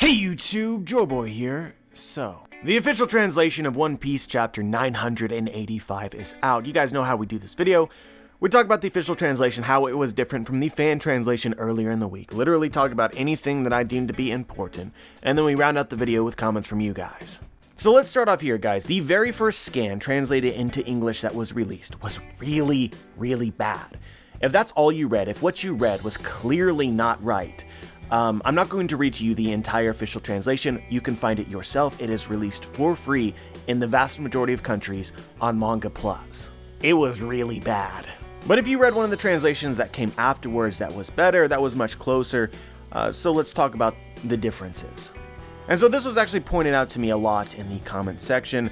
Hey YouTube, Joeboy here. So, the official translation of One Piece chapter 985 is out. You guys know how we do this video. We talk about the official translation, how it was different from the fan translation earlier in the week. Literally talk about anything that I deem to be important, and then we round out the video with comments from you guys. So let's start off here, guys. The very first scan translated into English that was released was really bad. If that's all you read, if what you read was clearly not right, I'm not going to read to you the entire official translation. You can find it yourself. It is released for free in the vast majority of countries on Manga Plus. It was really bad. But if you read one of the translations that came afterwards that was better, that was much closer, so let's talk about the differences. And so this was actually pointed out to me a lot in the comment section.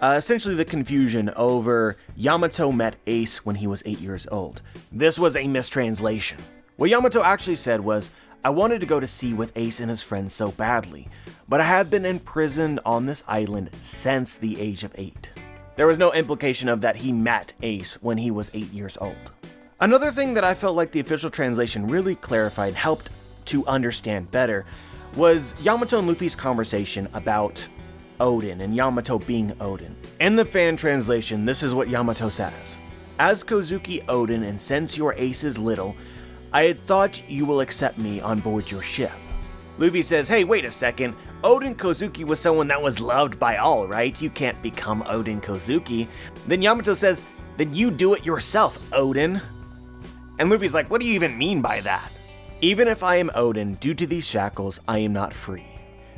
Essentially the confusion over Yamato met Ace when he was 8 years old. This was a mistranslation. What Yamato actually said was, I wanted to go to sea with Ace and his friends so badly, but I have been imprisoned on this island since the age of 8. There was no implication of that he met Ace when he was 8 years old. Another thing that I felt like the official translation really clarified and helped to understand better was Yamato and Luffy's conversation about Odin and Yamato being Odin. In the fan translation, this is what Yamato says. As Kozuki Odin, and since your Ace is little, I had thought you will accept me on board your ship. Luffy says, hey, wait a second. Odin Kozuki was someone that was loved by all, right? You can't become Odin Kozuki. Then Yamato says, then you do it yourself, Odin. And Luffy's like, what do you even mean by that? Even if I am Odin, due to these shackles, I am not free.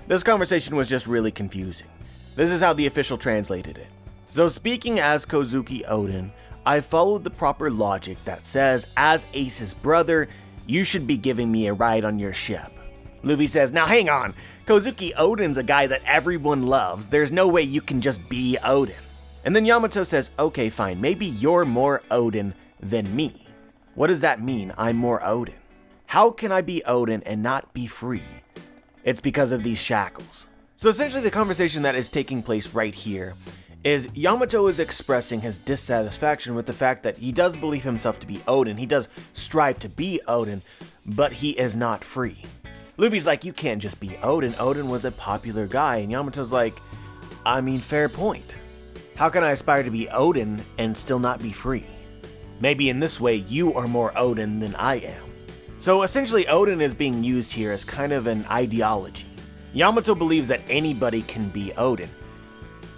This conversation was just really confusing. This is how the official translated it. So speaking as Kozuki Odin, I followed the proper logic that says, as Ace's brother, you should be giving me a ride on your ship. Luffy says, now hang on, Kozuki Odin's a guy that everyone loves, there's no way you can just be Odin. And then Yamato says, okay fine, maybe you're more Odin than me. What does that mean, I'm more Odin? How can I be Odin and not be free? It's because of these shackles. So essentially the conversation that is taking place right here is Yamato is expressing his dissatisfaction with the fact that he does believe himself to be Odin, he does strive to be Odin, but he is not free. Luffy's like, you can't just be Odin, Odin was a popular guy, and Yamato's like, I mean, fair point. How can I aspire to be Odin and still not be free? Maybe in this way you are more Odin than I am. So essentially Odin is being used here as kind of an ideology. Yamato believes that anybody can be Odin.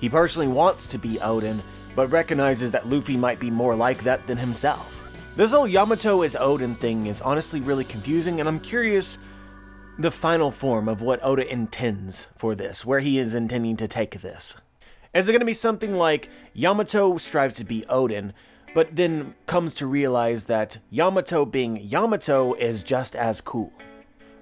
He personally wants to be Odin, but recognizes that Luffy might be more like that than himself. This whole Yamato is Odin thing is honestly really confusing, and I'm curious the final form of what Oda intends for this, where he is intending to take this. Is it going to be something like Yamato strives to be Odin, but then comes to realize that Yamato being Yamato is just as cool?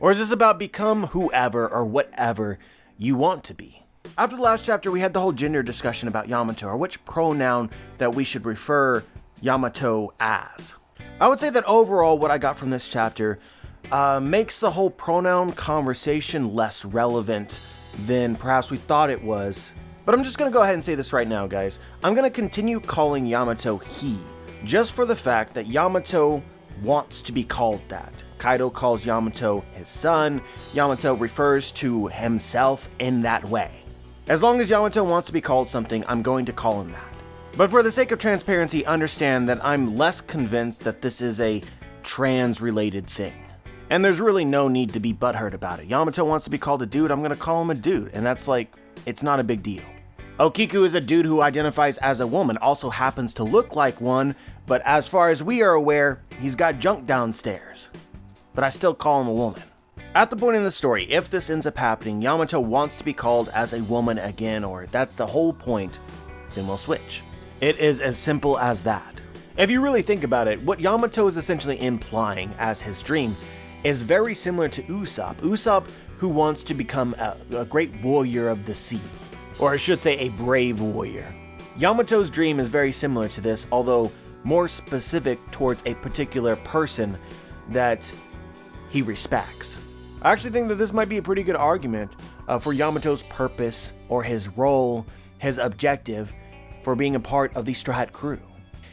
Or is this about become whoever or whatever you want to be? After the last chapter, we had the whole gender discussion about Yamato, or which pronoun that we should refer Yamato as. I would say that overall, what I got from this chapter makes the whole pronoun conversation less relevant than perhaps we thought it was. But I'm just going to go ahead and say this right now, guys. I'm going to continue calling Yamato he, just for the fact that Yamato wants to be called that. Kaido calls Yamato his son. Yamato refers to himself in that way. As long as Yamato wants to be called something, I'm going to call him that. But for the sake of transparency, understand that I'm less convinced that this is a trans-related thing. And there's really no need to be butthurt about it. Yamato wants to be called a dude, I'm going to call him a dude. And that's like, it's not a big deal. Okiku is a dude who identifies as a woman, also happens to look like one, but as far as we are aware, he's got junk downstairs. But I still call him a woman. At the point in the story, if this ends up happening, Yamato wants to be called as a woman again, or that's the whole point, then we'll switch. It is as simple as that. If you really think about it, what Yamato is essentially implying as his dream is very similar to Usopp. Usopp, who wants to become a great warrior of the sea, or I should say a brave warrior. Yamato's dream is very similar to this, although more specific towards a particular person that he respects. I actually think that this might be a pretty good argument for Yamato's purpose or his role, his objective for being a part of the Straw Hat crew.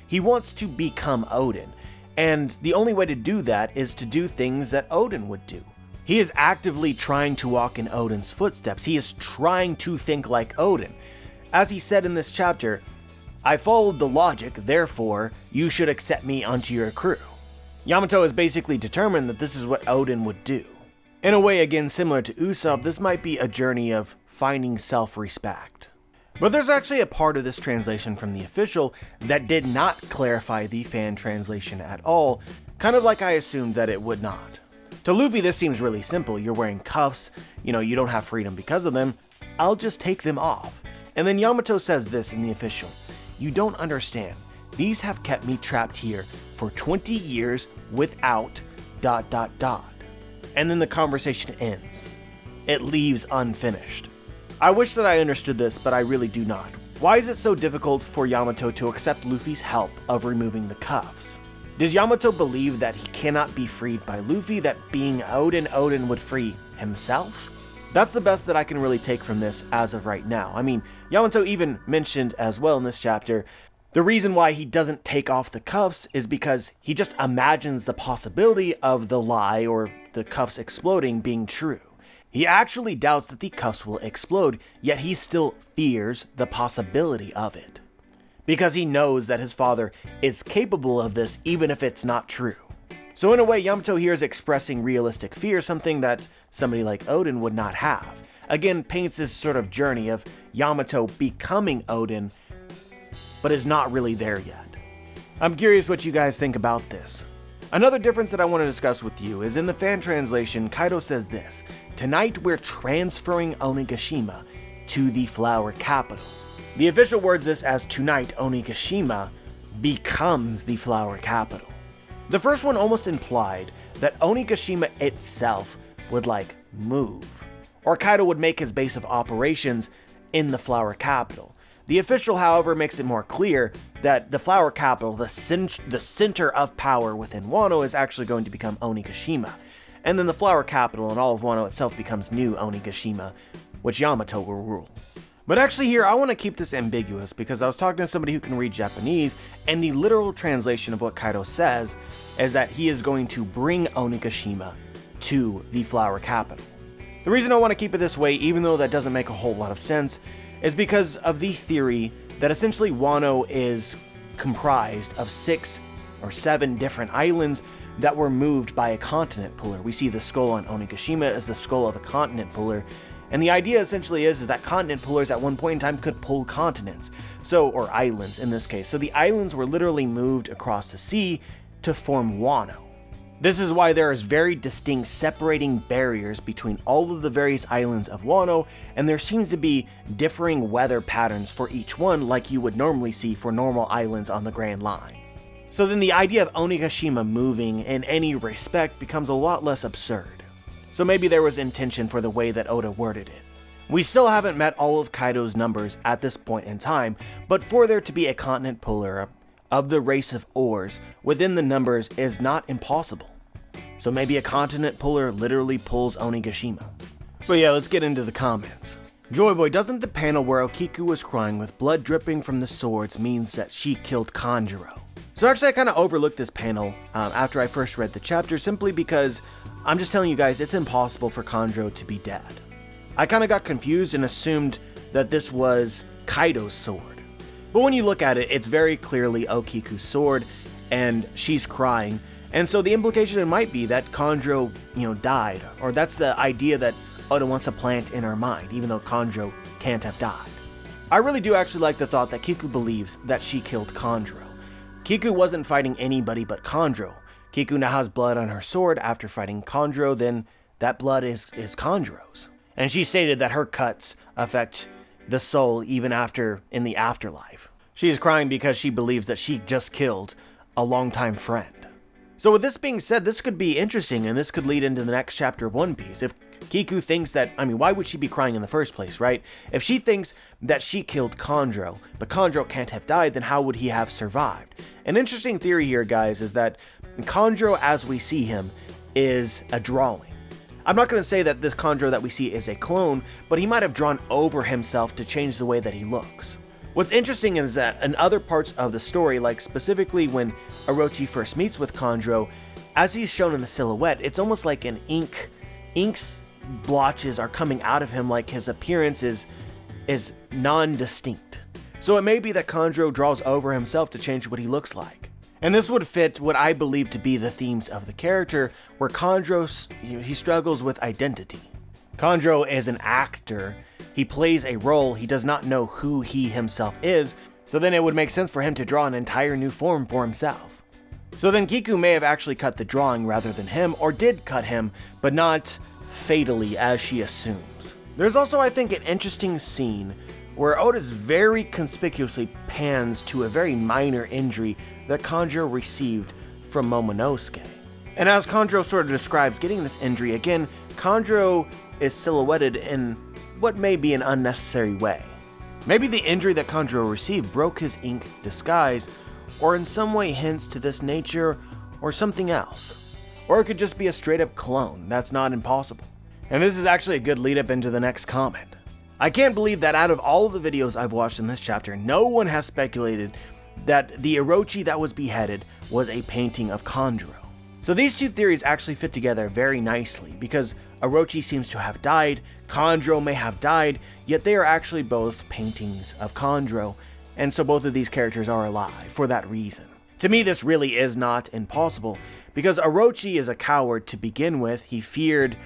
He wants to become Odin, and the only way to do that is to do things that Odin would do. He is actively trying to walk in Odin's footsteps. He is trying to think like Odin. As he said in this chapter, I followed the logic, therefore you should accept me onto your crew. Yamato is basically determined that this is what Odin would do. In a way, again, similar to Usopp, this might be a journey of finding self-respect. But there's actually a part of this translation from the official that did not clarify the fan translation at all, kind of like I assumed that it would not. To Luffy, this seems really simple. You're wearing cuffs, you don't have freedom because of them. I'll just take them off. And then Yamato says this in the official. You don't understand. These have kept me trapped here for 20 years without ... And then the conversation ends. It leaves unfinished. I wish that I understood this, but I really do not. Why is it so difficult for Yamato to accept Luffy's help of removing the cuffs? Does Yamato believe that he cannot be freed by Luffy, that being Odin would free himself? That's the best that I can really take from this as of right now. I mean, Yamato even mentioned as well in this chapter, the reason why he doesn't take off the cuffs is because he just imagines the possibility of the lie or the cuffs exploding being true. He actually doubts that the cuffs will explode, yet he still fears the possibility of it. Because he knows that his father is capable of this even if it's not true. So in a way, Yamato here is expressing realistic fear, something that somebody like Odin would not have. Again, paints this sort of journey of Yamato becoming Odin, but is not really there yet. I'm curious what you guys think about this. Another difference that I want to discuss with you is in the fan translation, Kaido says this, tonight we're transferring Onigashima to the flower capital. The official words this as tonight Onigashima becomes the flower capital. The first one almost implied that Onigashima itself would move, or Kaido would make his base of operations in the flower capital. The official, however, makes it more clear that the flower capital, the center of power within Wano, is actually going to become Onigashima. And then the flower capital and all of Wano itself becomes new Onigashima, which Yamato will rule. But actually here, I want to keep this ambiguous because I was talking to somebody who can read Japanese, and the literal translation of what Kaido says is that he is going to bring Onigashima to the flower capital. The reason I want to keep it this way, even though that doesn't make a whole lot of sense, is because of the theory that essentially Wano is comprised of 6 or 7 different islands that were moved by a continent puller. We see the skull on Onigashima as the skull of a continent puller, and the idea essentially is that continent pullers at one point in time could pull continents, or islands in this case. So the islands were literally moved across the sea to form Wano. This is why there is very distinct separating barriers between all of the various islands of Wano, and there seems to be differing weather patterns for each one like you would normally see for normal islands on the Grand Line. So then the idea of Onigashima moving in any respect becomes a lot less absurd. So maybe there was intention for the way that Oda worded it. We still haven't met all of Kaido's numbers at this point in time, but for there to be a continent puller of the race of oars within the numbers is not impossible. So maybe a continent puller literally pulls Onigashima. But yeah, let's get into the comments. Joyboy, doesn't the panel where Okiku was crying with blood dripping from the swords means that she killed Kanjuro? So actually I kind of overlooked this panel after I first read the chapter simply because I'm just telling you guys it's impossible for Kanjuro to be dead. I kind of got confused and assumed that this was Kaido's sword. But when you look at it, it's very clearly Okiku's sword and she's crying. And so the implication it might be that Kanjuro, died, or that's the idea that Oda wants to plant in our mind, even though Kanjuro can't have died. I really do actually like the thought that Kiku believes that she killed Kanjuro. Kiku wasn't fighting anybody but Kanjuro. Kiku now has blood on her sword after fighting Kanjuro, then that blood is Kanjuro's. And she stated that her cuts affect the soul even after in the afterlife. She is crying because she believes that she just killed a longtime friend. So with this being said, this could be interesting and this could lead into the next chapter of One Piece. If Kiku thinks that, why would she be crying in the first place, right? If she thinks that she killed Kanjuro, but Kanjuro can't have died, then how would he have survived? An interesting theory here, guys, is that Kanjuro as we see him is a drawing. I'm not going to say that this Kanjuro that we see is a clone, but he might have drawn over himself to change the way that he looks. What's interesting is that in other parts of the story, like specifically when Orochi first meets with Kanjuro, as he's shown in the silhouette, it's almost like an ink ink's blotches are coming out of him, like his appearance is non-distinct. So it may be that Kanjuro draws over himself to change what he looks like. And this would fit what I believe to be the themes of the character, where Kanjuro, he struggles with identity. Kanjuro is an actor. He plays a role. He does not know who he himself is, so then it would make sense for him to draw an entire new form for himself. So then Kiku may have actually cut the drawing rather than him, or did cut him, but not fatally as she assumes. There's also, I think, an interesting scene where Oda's very conspicuously pans to a very minor injury that Kanjuro received from Momonosuke. And as Kanjuro sort of describes getting this injury, again, Kanjuro is silhouetted in what may be an unnecessary way. Maybe the injury that Kanjuro received broke his ink disguise, or in some way hints to this nature, or something else. Or it could just be a straight up clone. That's not impossible. And this is actually a good lead up into the next comment. I can't believe that out of all of the videos I've watched in this chapter, no one has speculated that the Orochi that was beheaded was a painting of Kanjuro. So these two theories actually fit together very nicely, because Orochi seems to have died, Kanjuro may have died, yet they are actually both paintings of Kanjuro, and so both of these characters are alive for that reason. To me, this really is not impossible, because Orochi is a coward to begin with. He feared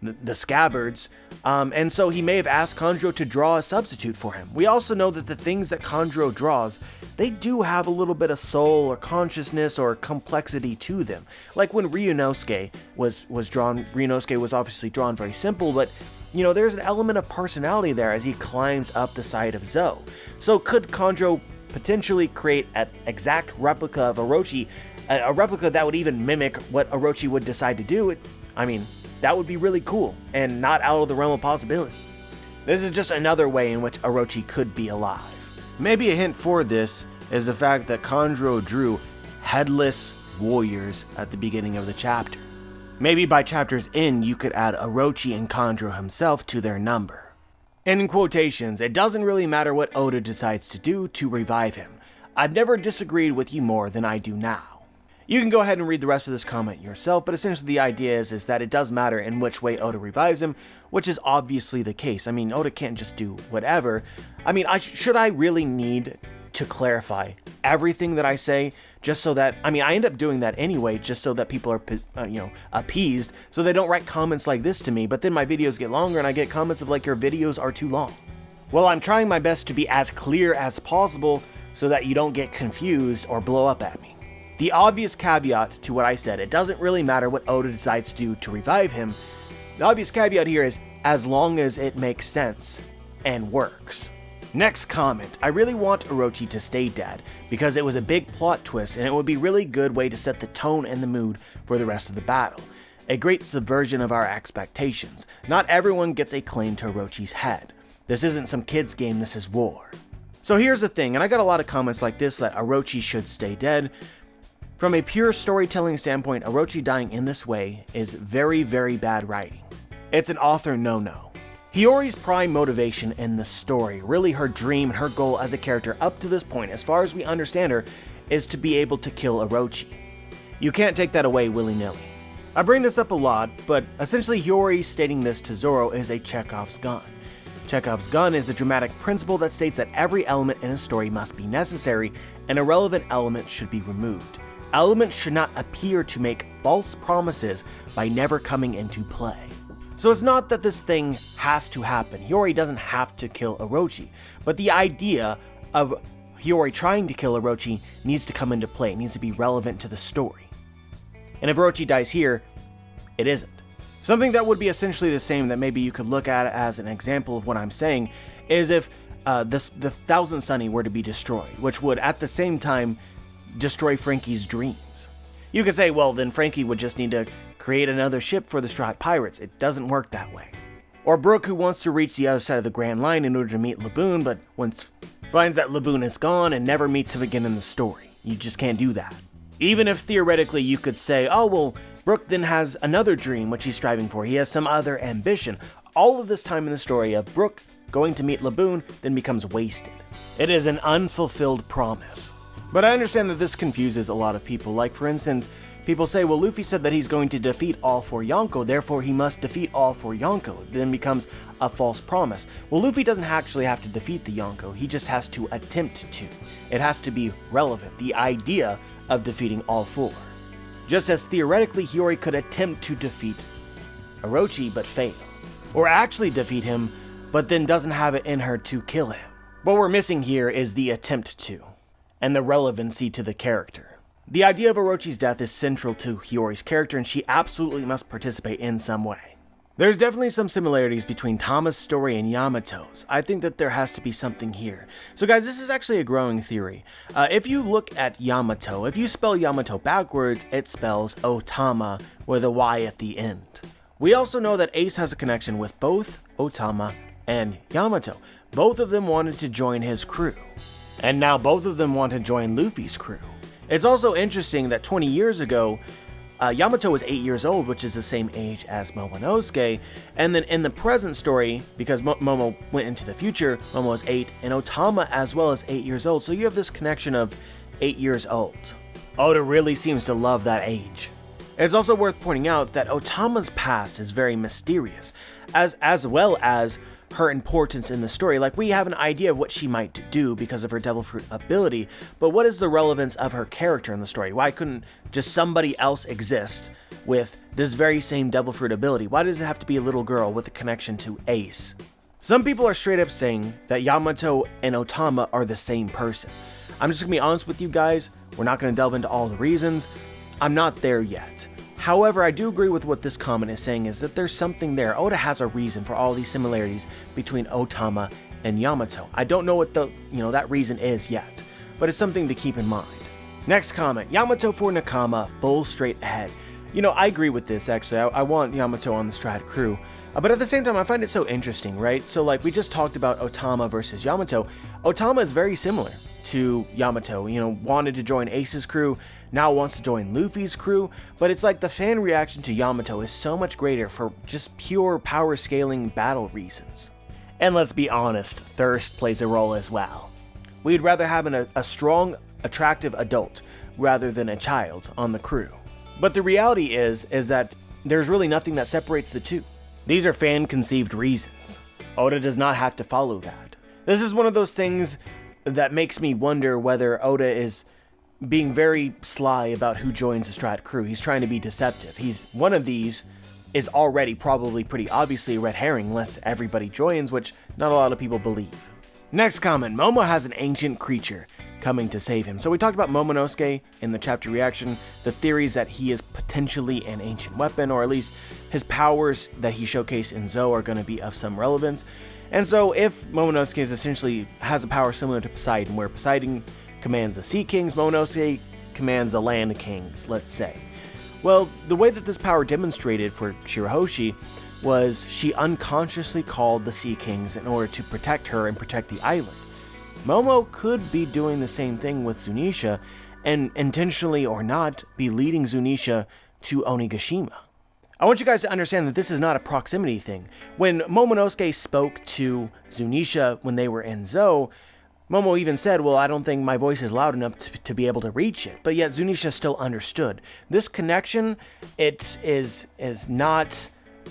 the scabbards, and so he may have asked Kanjuro to draw a substitute for him. We also know that the things that Kanjuro draws, they do have a little bit of soul or consciousness or complexity to them. Like when Ryunosuke was drawn, Ryunosuke was obviously drawn very simple, but you know, there's an element of personality there as he climbs up the side of Zou. So could Kanjuro potentially create an exact replica of Orochi, a replica that would even mimic what Orochi would decide to do? I mean, that would be really cool, and not out of the realm of possibility. This is just another way in which Orochi could be alive. Maybe a hint for this is the fact that Kanjuro drew headless warriors at the beginning of the chapter. Maybe by chapter's end, you could add Orochi and Kanjuro himself to their number. And in quotations, it doesn't really matter what Oda decides to do to revive him. I've never disagreed with you more than I do now. You can go ahead and read the rest of this comment yourself, but essentially the idea is that it does matter in which way Oda revives him, which is obviously the case. I mean, Oda can't just do whatever. I mean, should I really need to clarify everything that I say just so that, I mean, I end up doing that anyway, just so that people are, appeased, so they don't write comments like this to me, but then my videos get longer and I get comments of like, your videos are too long. Well, I'm trying my best to be as clear as possible so that you don't get confused or blow up at me. The obvious caveat to what I said, it doesn't really matter what Oda decides to do to revive him. The obvious caveat here is, as long as it makes sense and works. Next comment, I really want Orochi to stay dead, because it was a big plot twist and it would be a really good way to set the tone and the mood for the rest of the battle. A great subversion of our expectations. Not everyone gets a claim to Orochi's head. This isn't some kid's game, this is war. So here's the thing, and I got a lot of comments like this that Orochi should stay dead. From a pure storytelling standpoint, Orochi dying in this way is very, very bad writing. It's an author no-no. Hiyori's prime motivation in the story, really her dream and her goal as a character up to this point, as far as we understand her, is to be able to kill Orochi. You can't take that away willy-nilly. I bring this up a lot, but essentially Hiyori stating this to Zoro is a Chekhov's gun. Chekhov's gun is a dramatic principle that states that every element in a story must be necessary, and irrelevant elements should be removed. Elements should not appear to make false promises by never coming into play. So it's not that this thing has to happen. Hiyori doesn't have to kill Orochi, but the idea of Hiyori trying to kill Orochi needs to come into play. It needs to be relevant to the story. And if Orochi dies here, it isn't. Something that would be essentially the same that maybe you could look at as an example of what I'm saying is if the Thousand Sunny were to be destroyed, which would at the same time destroy Franky's dreams. You could say, well, then Franky would just need to create another ship for the Strahd Pirates. It doesn't work that way. Or Brook, who wants to reach the other side of the Grand Line in order to meet Laboon, but once finds that Laboon is gone and never meets him again in the story. You just can't do that. Even if theoretically you could say, oh, well, Brook then has another dream which he's striving for. He has some other ambition. All of this time in the story of Brook going to meet Laboon then becomes wasted. It is an unfulfilled promise. But I understand that this confuses a lot of people. Like, for instance, People say, well, Luffy said that he's going to defeat all 4 Yonko, therefore he must defeat all 4 Yonko. It then becomes a false promise. Well, Luffy doesn't actually have to defeat the Yonko, he just has to attempt to. It has to be relevant, the idea of defeating all 4. Just as theoretically Hiyori could attempt to defeat Orochi but fail. Or actually defeat him, but then doesn't have it in her to kill him. What we're missing here is the attempt to, and the relevancy to the character. The idea of Orochi's death is central to Hiyori's character, and she absolutely must participate in some way. There's definitely some similarities between Tama's story and Yamato's. I think that there has to be something here. So guys, this is actually a growing theory. If you look at Yamato, if you spell Yamato backwards, it spells Otama with a Y at the end. We also know that Ace has a connection with both Otama and Yamato. Both of them wanted to join his crew. And now both of them want to join Luffy's crew. It's also interesting that 20 years ago, Yamato was 8 years old, which is the same age as Momonosuke, and then in the present story, because Momo went into the future, Momo was 8, and Otama as well as 8 years old, so you have this connection of 8 years old. Oda really seems to love that age. It's also worth pointing out that Otama's past is very mysterious, as well as her importance in the story. Like, we have an idea of what she might do because of her Devil Fruit ability, but what is the relevance of her character in the story? Why couldn't just somebody else exist with this very same Devil Fruit ability? Why does it have to be a little girl with a connection to Ace? Some people are straight up saying that Yamato and Otama are the same person. I'm just gonna be honest with you guys, we're not gonna delve into all the reasons. I'm not there yet. However, I do agree with what this comment is saying, is that there's something there. Oda has a reason for all these similarities between Otama and Yamato. I don't know what that reason is yet, but it's something to keep in mind. Next comment, Yamato for Nakama, full straight ahead. I agree with this actually. I want Yamato on the Strat crew, but at the same time, I find it so interesting, right? So like we just talked about Otama versus Yamato. Otama is very similar to Yamato, wanted to join Ace's crew, now wants to join Luffy's crew, but it's like the fan reaction to Yamato is so much greater for just pure power scaling battle reasons. And let's be honest, thirst plays a role as well. We'd rather have a strong, attractive adult rather than a child on the crew. But the reality is that there's really nothing that separates the two. These are fan-conceived reasons. Oda does not have to follow that. This is one of those things that makes me wonder whether Oda is being very sly about who joins the Strat crew. He's trying to be deceptive. One of these is already probably pretty obviously a red herring unless everybody joins, which not a lot of people believe. Next comment, Momo has an ancient creature coming to save him. So we talked about Momonosuke in the chapter reaction, the theories that he is potentially an ancient weapon, or at least his powers that he showcased in Zou are going to be of some relevance. And so if Momonosuke essentially has a power similar to Poseidon, where Poseidon commands the Sea Kings, Momonosuke commands the Land Kings, let's say. Well, the way that this power demonstrated for Shirahoshi was she unconsciously called the Sea Kings in order to protect her and protect the island. Momo could be doing the same thing with Zunisha, and intentionally or not, be leading Zunisha to Onigashima. I want you guys to understand that this is not a proximity thing. When Momonosuke spoke to Zunisha when they were in Zou, Momo even said, well, I don't think my voice is loud enough to be able to reach it, but yet Zunisha still understood. This connection, it is not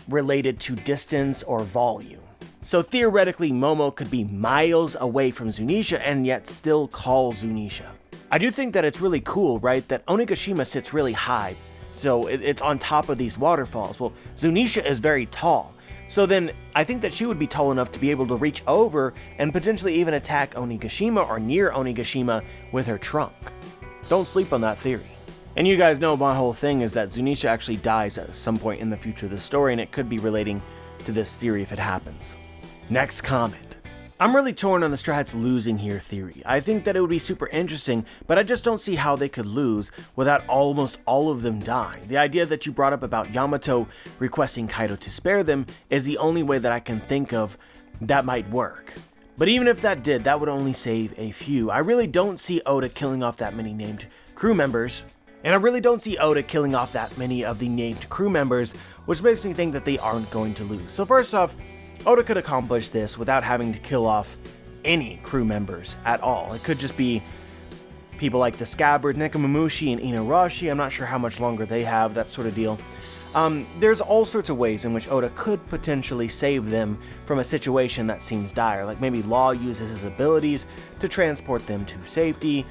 related to distance or volume. So theoretically, Momo could be miles away from Zunisha and yet still call Zunisha. I do think that it's really cool, right, that Onigashima sits really high, so it's on top of these waterfalls. Well, Zunisha is very tall. So then, I think that she would be tall enough to be able to reach over and potentially even attack Onigashima or near Onigashima with her trunk. Don't sleep on that theory. And you guys know my whole thing is that Zunisha actually dies at some point in the future of the story, and it could be relating to this theory if it happens. Next comment. I'm really torn on the Strats losing here theory. I think that it would be super interesting, but I just don't see how they could lose without almost all of them dying. The idea that you brought up about Yamato requesting Kaido to spare them is the only way that I can think of that might work. But even if that did, that would only save a few. I really don't see Oda killing off that many named crew members, and I really don't see Oda killing off that many of the named crew members, which makes me think that they aren't going to lose. So first off, Oda could accomplish this without having to kill off any crew members at all. It could just be people like the Scabbard, Nekomamushi, and Inarashi. I'm not sure how much longer they have, that sort of deal. There's all sorts of ways in which Oda could potentially save them from a situation that seems dire, like maybe Law uses his abilities to transport them to safety,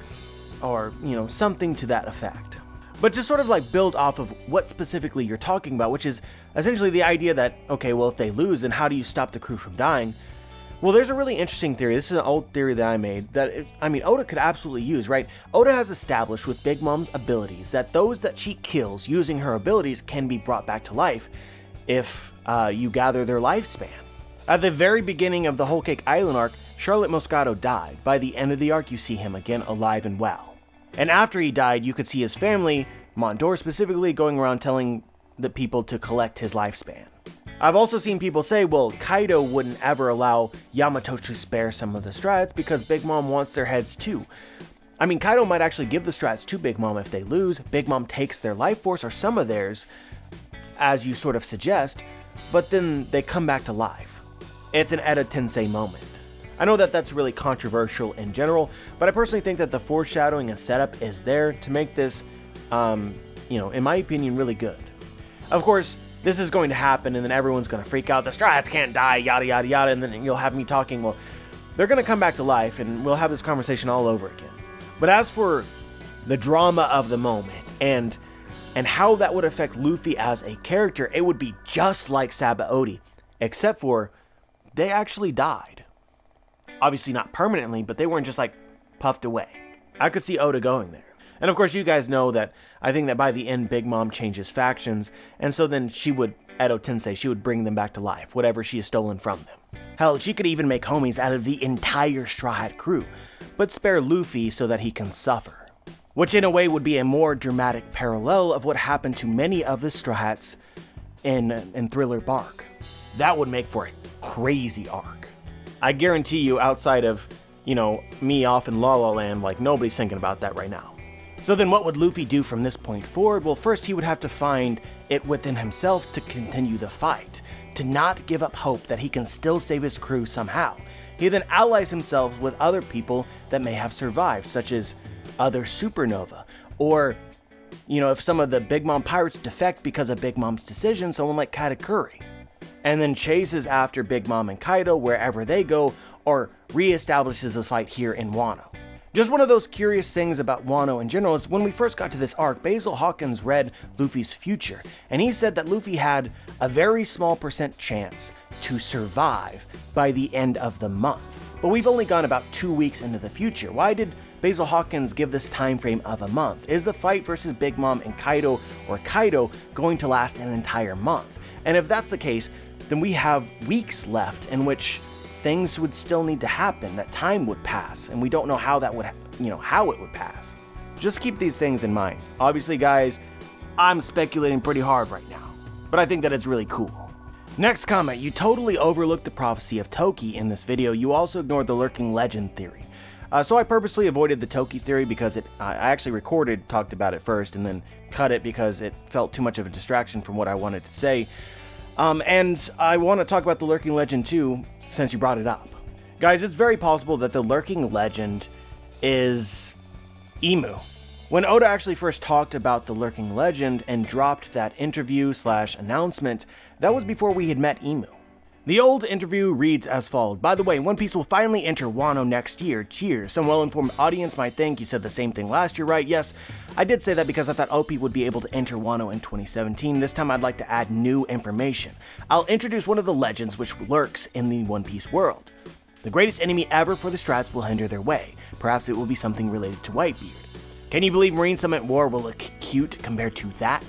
or, something to that effect. But to sort of like build off of what specifically you're talking about, which is essentially the idea that, okay, well, if they lose, then how do you stop the crew from dying? Well, there's a really interesting theory. This is an old theory that I made that, Oda could absolutely use, right? Oda has established with Big Mom's abilities that those that she kills using her abilities can be brought back to life if you gather their lifespan. At the very beginning of the Whole Cake Island arc, Charlotte Moscato died. By the end of the arc, you see him again alive and well. And after he died, you could see his family, Mondor specifically, going around telling the people to collect his lifespan. I've also seen people say, well, Kaido wouldn't ever allow Yamato to spare some of the strats because Big Mom wants their heads too. Kaido might actually give the strats to Big Mom if they lose. Big Mom takes their life force or some of theirs, as you sort of suggest, but then they come back to life. It's an Eda Tensei moment. I know that that's really controversial in general, but I personally think that the foreshadowing and setup is there to make this, in my opinion, really good. Of course, this is going to happen, and then everyone's going to freak out. The strats can't die, yada, yada, yada. And then you'll have me talking, well, they're going to come back to life, and we'll have this conversation all over again. But as for the drama of the moment and how that would affect Luffy as a character, it would be just like Sabaody, except for they actually died. Obviously not permanently, but they weren't just like puffed away. I could see Oda going there. And of course, you guys know that I think that by the end, Big Mom changes factions, and so then she would, Edo Tensei, she would bring them back to life, whatever she has stolen from them. Hell, she could even make homies out of the entire Straw Hat crew, but spare Luffy so that he can suffer. Which in a way would be a more dramatic parallel of what happened to many of the Straw Hats in Thriller Bark. That would make for a crazy arc. I guarantee you, outside of, me off in La La Land, like nobody's thinking about that right now. So then what would Luffy do from this point forward? Well, first he would have to find it within himself to continue the fight, to not give up hope that he can still save his crew somehow. He then allies himself with other people that may have survived, such as other Supernova, or, if some of the Big Mom pirates defect because of Big Mom's decision, someone like Katakuri. And then chases after Big Mom and Kaido wherever they go, or reestablishes the fight here in Wano. Just one of those curious things about Wano in general is when we first got to this arc, Basil Hawkins read Luffy's future, and he said that Luffy had a very small % chance to survive by the end of the month. But we've only gone about 2 weeks into the future. Why did Basil Hawkins give this time frame of a month? Is the fight versus Big Mom and Kaido, or Kaido, going to last an entire month? And if that's the case, then we have weeks left in which things would still need to happen, that time would pass, and we don't know how that would, how it would pass. Just keep these things in mind. Obviously, guys, I'm speculating pretty hard right now, but I think that it's really cool. Next comment, you totally overlooked the prophecy of Toki in this video. You also ignored the lurking legend theory. So I purposely avoided the Toki theory because I actually talked about it first, and then cut it because it felt too much of a distraction from what I wanted to say. And I want to talk about the lurking legend too, since you brought it up. Guys, it's very possible that the lurking legend is Imu. When Oda actually first talked about the lurking legend and dropped that interview/announcement, that was before we had met Imu. The old interview reads as follows. By the way, One Piece will finally enter Wano next year. Cheers. Some well-informed audience might think you said the same thing last year, right? Yes, I did say that because I thought OP would be able to enter Wano in 2017. This time I'd like to add new information. I'll introduce one of the legends which lurks in the One Piece world. The greatest enemy ever for the Strats will hinder their way. Perhaps it will be something related to Whitebeard. Can you believe Marine Summit War will look cute compared to that?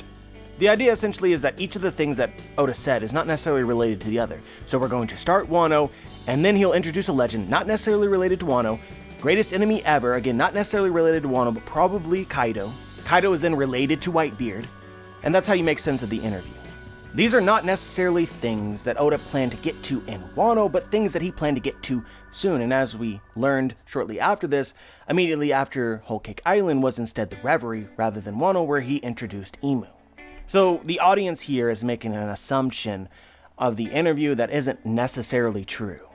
The idea essentially is that each of the things that Oda said is not necessarily related to the other. So we're going to start Wano, and then he'll introduce a legend not necessarily related to Wano. Greatest enemy ever, again, not necessarily related to Wano, but probably Kaido. Kaido is then related to Whitebeard, and that's how you make sense of the interview. These are not necessarily things that Oda planned to get to in Wano, but things that he planned to get to soon. And as we learned shortly after this, immediately after Whole Cake Island was instead the Reverie rather than Wano, where he introduced Imu. So the audience here is making an assumption of the interview that isn't necessarily true.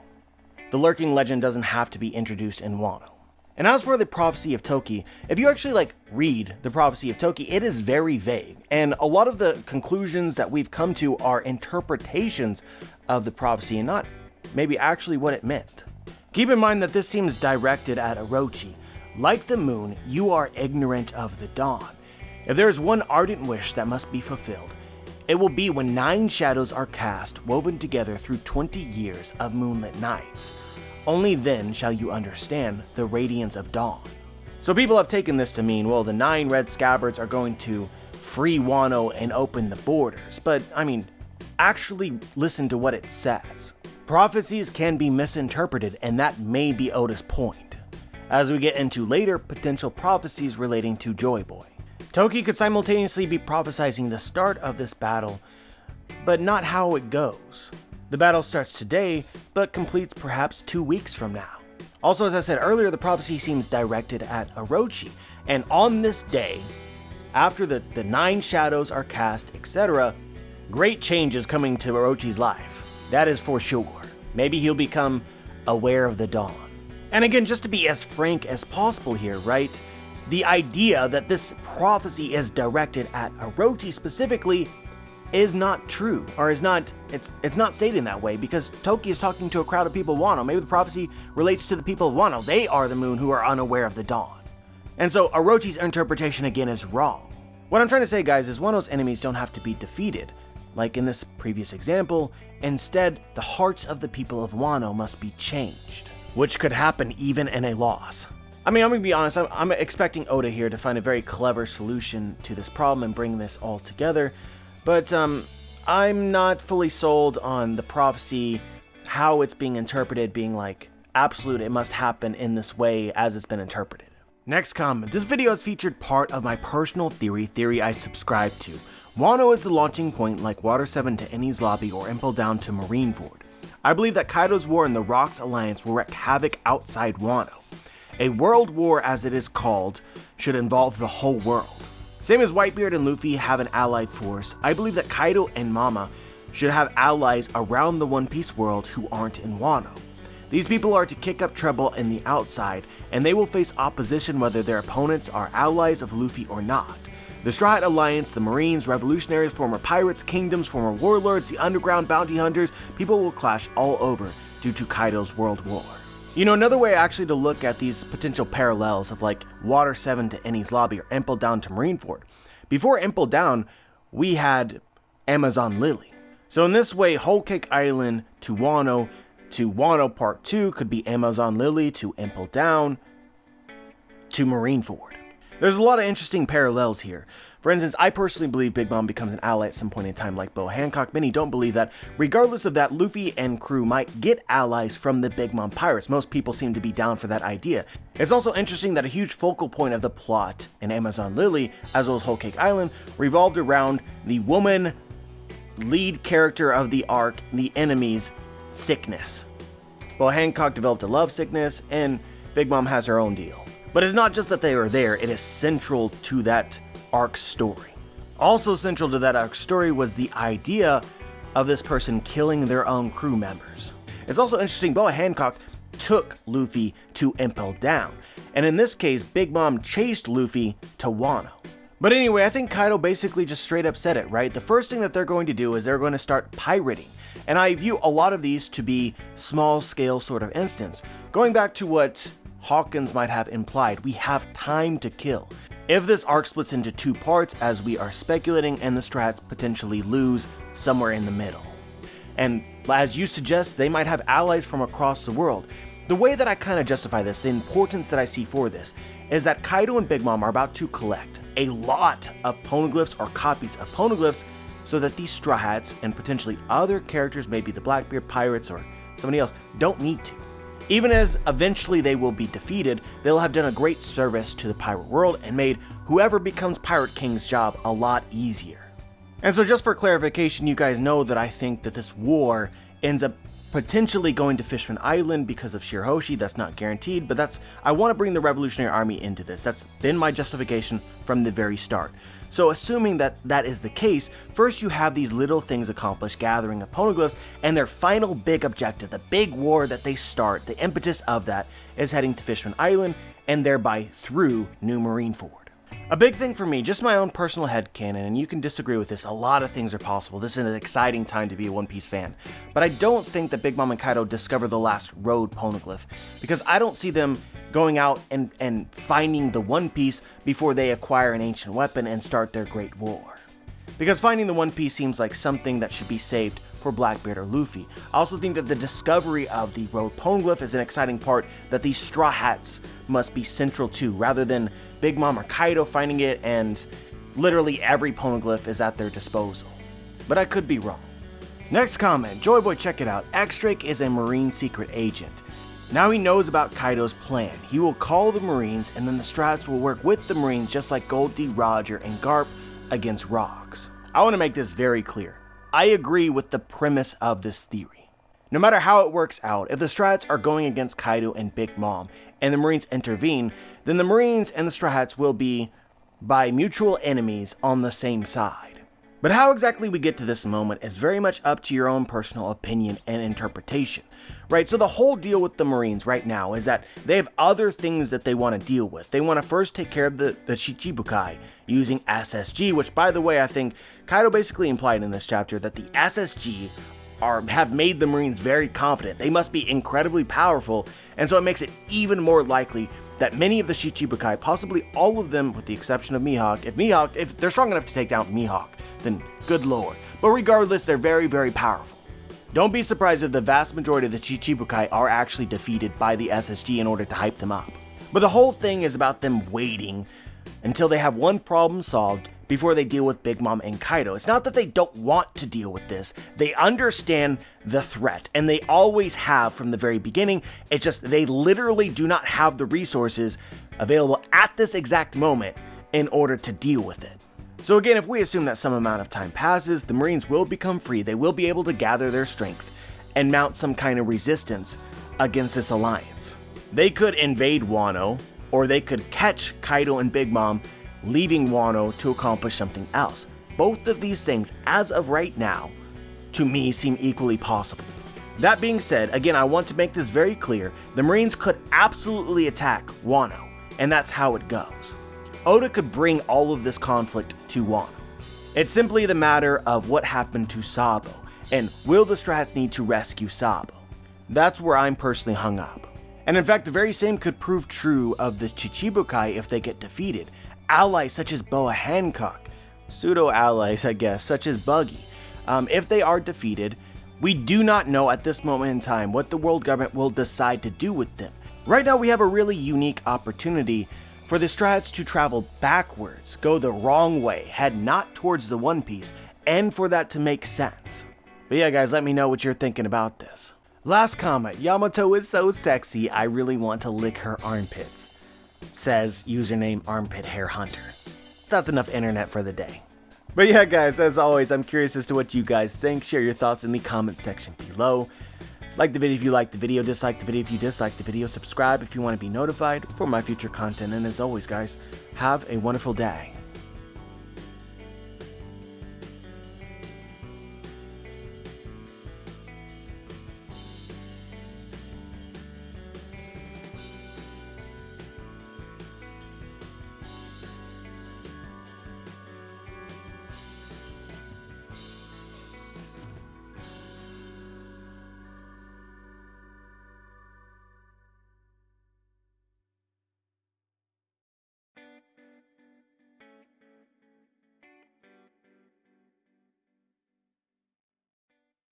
The lurking legend doesn't have to be introduced in Wano. And as for the prophecy of Toki, if you actually read the prophecy of Toki, it is very vague. And a lot of the conclusions that we've come to are interpretations of the prophecy and not maybe actually what it meant. Keep in mind that this seems directed at Orochi. Like the moon, you are ignorant of the dawn. If there is one ardent wish that must be fulfilled, it will be when 9 shadows are cast, woven together through 20 years of moonlit nights. Only then shall you understand the radiance of dawn. So people have taken this to mean, well, the 9 red scabbards are going to free Wano and open the borders. But, actually listen to what it says. Prophecies can be misinterpreted, and that may be Oda's point, as we get into later potential prophecies relating to Joy Boy. Toki could simultaneously be prophesizing the start of this battle, but not how it goes. The battle starts today, but completes perhaps 2 weeks from now. Also, as I said earlier, the prophecy seems directed at Orochi, and on this day, after the 9 shadows are cast, etc., great changes coming to Orochi's life. That is for sure. Maybe he'll become aware of the dawn. And again, just to be as frank as possible here, right? The idea that this prophecy is directed at Orochi specifically is not true, or it's not stated in that way, because Toki is talking to a crowd of people of Wano. Maybe the prophecy relates to the people of Wano. They are the moon who are unaware of the dawn. And so Orochi's interpretation again is wrong. What I'm trying to say, guys, is Wano's enemies don't have to be defeated, like in this previous example. Instead, the hearts of the people of Wano must be changed, which could happen even in a loss. I'm gonna be honest, I'm expecting Oda here to find a very clever solution to this problem and bring this all together, but I'm not fully sold on the prophecy, how it's being interpreted, being absolute, it must happen in this way as it's been interpreted. Next comment, this video has featured part of my personal theory I subscribe to. Wano is the launching point like Water 7 to Enies Lobby or Impel Down to Marineford. I believe that Kaido's war and the Rocks Alliance will wreak havoc outside Wano. A world war, as it is called, should involve the whole world. Same as Whitebeard and Luffy have an allied force, I believe that Kaido and Mama should have allies around the One Piece world who aren't in Wano. These people are to kick up trouble in the outside, and they will face opposition whether their opponents are allies of Luffy or not. The Straw Hat Alliance, the Marines, Revolutionaries, former pirates, kingdoms, former warlords, the underground bounty hunters, people will clash all over due to Kaido's world war. Another way actually to look at these potential parallels of Water 7 to Enies Lobby or Impel Down to Marineford. Before Impel Down, we had Amazon Lily. So in this way, Whole Cake Island to Wano Part 2 could be Amazon Lily to Impel Down to Marineford. There's a lot of interesting parallels here. For instance, I personally believe Big Mom becomes an ally at some point in time like Boa Hancock. Many don't believe that. Regardless of that, Luffy and crew might get allies from the Big Mom pirates. Most people seem to be down for that idea. It's also interesting that a huge focal point of the plot in Amazon Lily, as well as Whole Cake Island, revolved around the woman lead character of the arc, the enemy's sickness. Boa Hancock developed a love sickness, and Big Mom has her own deal. But it's not just that they are there, it is central to that arc story. Also central to that arc story was the idea of this person killing their own crew members. It's also interesting, Boa Hancock took Luffy to Impel Down, and in this case, Big Mom chased Luffy to Wano. But anyway, I think Kaido basically just straight up said it, right? The first thing that they're going to do is they're going to start pirating. And I view a lot of these to be small scale sort of instance. Going back to what Hawkins might have implied, we have time to kill. If this arc splits into 2 parts, as we are speculating, and the Strats potentially lose somewhere in the middle. And as you suggest, they might have allies from across the world. The way that I kind of justify this, the importance that I see for this, is that Kaido and Big Mom are about to collect a lot of poneglyphs or copies of poneglyphs so that these Straw Hats and potentially other characters, maybe the Blackbeard Pirates or somebody else, don't need to. Even as eventually they will be defeated, they'll have done a great service to the pirate world and made whoever becomes Pirate King's job a lot easier. And so just for clarification, you guys know that I think that this war ends up potentially going to Fishman Island because of Shirahoshi. That's not guaranteed, but I want to bring the Revolutionary Army into this. That's been my justification from the very start. So assuming that that is the case, first you have these little things accomplished, gathering of poneglyphs, and their final big objective, the big war that they start, the impetus of that is heading to Fishman Island and thereby through New Marineford. A big thing for me, just my own personal headcanon, and you can disagree with this, a lot of things are possible. This is an exciting time to be a One Piece fan. But I don't think that Big Mom and Kaido discover the last road poneglyph, because I don't see them going out and finding the One Piece before they acquire an ancient weapon and start their great war. Because finding the One Piece seems like something that should be saved for Blackbeard or Luffy. I also think that the discovery of the road poneglyph is an exciting part that these Straw Hats must be central to, rather than Big Mom or Kaido finding it and literally every poneglyph is at their disposal. But I could be wrong. Next comment, Joyboy, check it out. X-Drake is a Marine secret agent. Now he knows about Kaido's plan. He will call the Marines, and then the Strats will work with the Marines just like Gold D, Roger, and Garp against Roggs. I want to make this very clear. I agree with the premise of this theory. No matter how it works out, if the Strats are going against Kaido and Big Mom, and the Marines intervene, then the Marines and the Straw Hats will be, by mutual enemies, on the same side. But how exactly we get to this moment is very much up to your own personal opinion and interpretation, right? So the whole deal with the Marines right now is that they have other things that they want to deal with. They want to first take care of the Shichibukai using SSG, which, by the way, I think Kaido basically implied in this chapter that the SSG have made the Marines very confident. They must be incredibly powerful, and so it makes it even more likely that many of the Shichibukai, possibly all of them with the exception of Mihawk, if they're strong enough to take down Mihawk, then good lord. But regardless, they're very, very powerful. Don't be surprised if the vast majority of the Shichibukai are actually defeated by the SSG in order to hype them up. But the whole thing is about them waiting until they have one problem solved before they deal with Big Mom and Kaido. It's not that they don't want to deal with this. They understand the threat, and they always have from the very beginning. It's just they literally do not have the resources available at this exact moment in order to deal with it. So again, if we assume that some amount of time passes, the Marines will become free. They will be able to gather their strength and mount some kind of resistance against this alliance. They could invade Wano, or they could catch Kaido and Big Mom, leaving Wano to accomplish something else. Both of these things, as of right now, to me seem equally possible. That being said, again, I want to make this very clear, the Marines could absolutely attack Wano, and that's how it goes. Oda could bring all of this conflict to Wano. It's simply the matter of what happened to Sabo, and will the Strats need to rescue Sabo? That's where I'm personally hung up. And in fact, the very same could prove true of the Shichibukai if they get defeated. Allies such as Boa Hancock, pseudo-allies I guess, such as Buggy. If they are defeated, we do not know at this moment in time what the world government will decide to do with them. Right now we have a really unique opportunity for the Strats to travel backwards, go the wrong way, head not towards the One Piece, and for that to make sense. But yeah guys, let me know what you're thinking about this. Last comment, Yamato is so sexy, I really want to lick her armpits. Says username Armpit Hair Hunter. That's enough internet for the day. But yeah guys, as always, I'm curious as to what you guys think. Share your thoughts in the comment section below. Like the video if you liked the video, dislike the video if you disliked the video, subscribe if you want to be notified for my future content, and as always guys, have a wonderful day.